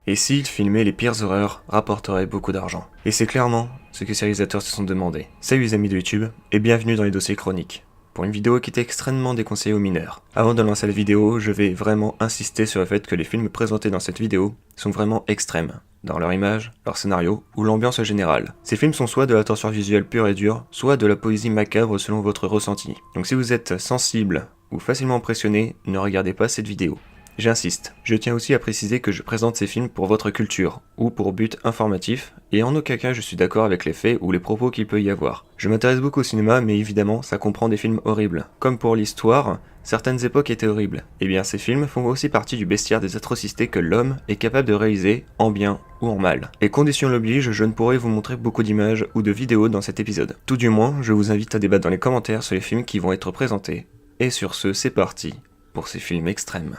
Et s'ils filmaient les pires horreurs, rapporteraient beaucoup d'argent. Et c'est clairement ce que ces réalisateurs se sont demandé. Salut les amis de YouTube, et bienvenue dans les dossiers chroniques, pour une vidéo qui est extrêmement déconseillée aux mineurs. Avant de lancer la vidéo, je vais vraiment insister sur le fait que les films présentés dans cette vidéo sont vraiment extrêmes, dans leur image, leur scénario ou l'ambiance générale. Ces films sont soit de la torture visuelle pure et dure, soit de la poésie macabre selon votre ressenti. Donc si vous êtes sensible ou facilement impressionné, ne regardez pas cette vidéo. J'insiste, je tiens aussi à préciser que je présente ces films pour votre culture, ou pour but informatif, et en aucun cas je suis d'accord avec les faits ou les propos qu'il peut y avoir. Je m'intéresse beaucoup au cinéma, mais évidemment ça comprend des films horribles. Comme pour l'histoire, certaines époques étaient horribles. Et bien ces films font aussi partie du bestiaire des atrocités que l'homme est capable de réaliser, en bien ou en mal. Et condition l'oblige, je ne pourrai vous montrer beaucoup d'images ou de vidéos dans cet épisode. Tout du moins, je vous invite à débattre dans les commentaires sur les films qui vont être présentés. Et sur ce, c'est parti pour ces films extrêmes.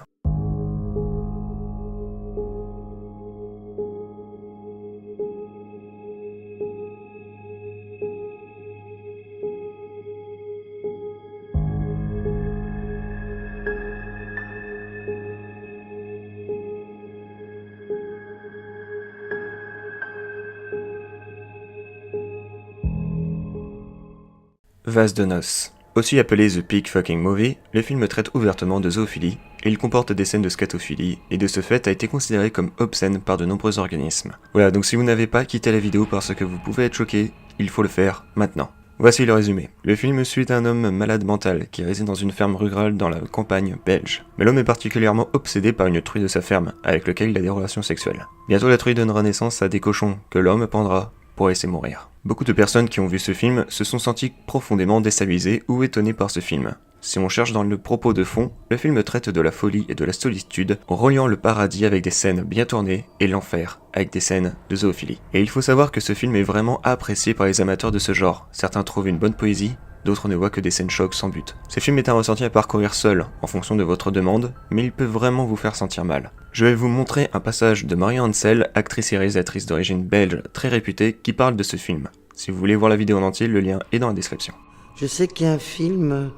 Vase de noces. Aussi appelé The Pig Fucking Movie, le film traite ouvertement de zoophilie, et il comporte des scènes de scatophilie, et de ce fait a été considéré comme obscène par de nombreux organismes. Voilà, donc si vous n'avez pas quitté la vidéo parce que vous pouvez être choqué, il faut le faire maintenant. Voici le résumé. Le film suit un homme malade mental qui réside dans une ferme rurale dans la campagne belge. Mais l'homme est particulièrement obsédé par une truie de sa ferme, avec laquelle il a des relations sexuelles. Bientôt la truie donnera naissance à des cochons que l'homme pendra pour laisser mourir. Beaucoup de personnes qui ont vu ce film se sont senties profondément déstabilisées ou étonnées par ce film. Si on cherche dans le propos de fond, le film traite de la folie et de la solitude en reliant le paradis avec des scènes bien tournées et l'enfer avec des scènes de zoophilie. Et il faut savoir que ce film est vraiment apprécié par les amateurs de ce genre. Certains trouvent une bonne poésie, d'autres ne voient que des scènes chocs sans but. Ce film est un ressenti à parcourir seul, en fonction de votre demande, mais il peut vraiment vous faire sentir mal. Je vais vous montrer un passage de Marion Hansel, actrice et réalisatrice d'origine belge très réputée, qui parle de ce film. Si vous voulez voir la vidéo en entier, le lien est dans la description. Je sais qu'il y a un film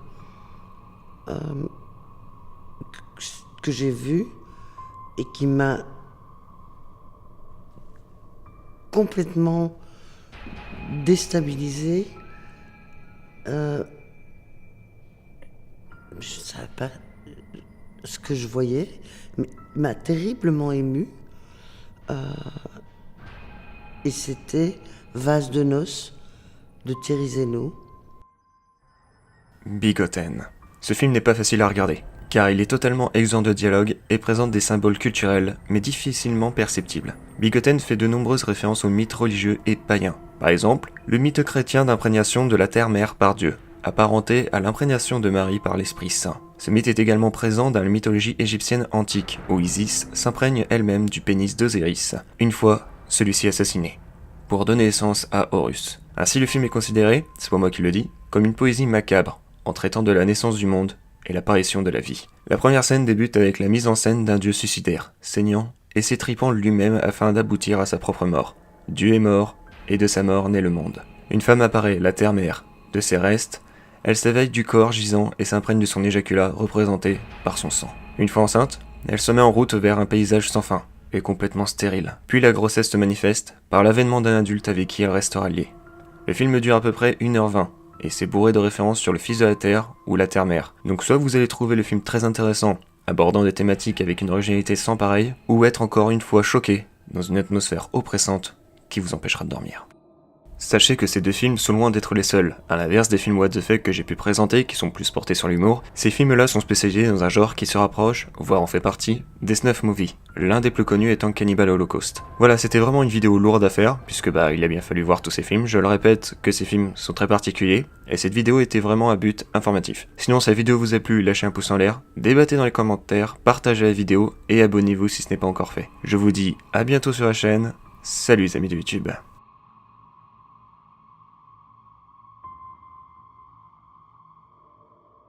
que j'ai vu et qui m'a complètement déstabilisé. Je ne savais pas ce que je voyais, mais m'a terriblement ému. Et c'était Vase de noces de Thierry Zeno. Bigoten. Ce film n'est pas facile à regarder, car il est totalement exempt de dialogue et présente des symboles culturels, mais difficilement perceptibles. Bigoten fait de nombreuses références aux mythes religieux et païens. Par exemple, le mythe chrétien d'imprégnation de la terre-mère par Dieu, apparenté à l'imprégnation de Marie par l'Esprit Saint. Ce mythe est également présent dans la mythologie égyptienne antique, où Isis s'imprègne elle-même du pénis d'Osiris, une fois celui-ci assassiné, pour donner naissance à Horus. Ainsi le film est considéré, c'est pas moi qui le dis, comme une poésie macabre, en traitant de la naissance du monde et l'apparition de la vie. La première scène débute avec la mise en scène d'un dieu suicidaire, saignant et s'étripant lui-même afin d'aboutir à sa propre mort. Dieu est mort, et de sa mort naît le monde. Une femme apparaît, la terre-mère. De ses restes, elle s'éveille du corps gisant et s'imprègne de son éjaculat représenté par son sang. Une fois enceinte, elle se met en route vers un paysage sans fin, et complètement stérile. Puis la grossesse se manifeste par l'avènement d'un adulte avec qui elle restera liée. Le film dure à peu près 1h20, et c'est bourré de références sur le fils de la Terre ou la Terre-Mère. Donc soit vous allez trouver le film très intéressant, abordant des thématiques avec une originalité sans pareille, ou être encore une fois choqué dans une atmosphère oppressante qui vous empêchera de dormir. Sachez que ces deux films sont loin d'être les seuls. À l'inverse des films what the fuck que j'ai pu présenter, qui sont plus portés sur l'humour, ces films-là sont spécialisés dans un genre qui se rapproche, voire en fait partie, des snuff movies, l'un des plus connus étant Cannibal Holocaust. Voilà, c'était vraiment une vidéo lourde à faire, puisque il a bien fallu voir tous ces films. Je le répète que ces films sont très particuliers, et cette vidéo était vraiment à but informatif. Sinon, si la vidéo vous a plu, lâchez un pouce en l'air, débattez dans les commentaires, partagez la vidéo, et abonnez-vous si ce n'est pas encore fait. Je vous dis à bientôt sur la chaîne, salut les amis de YouTube.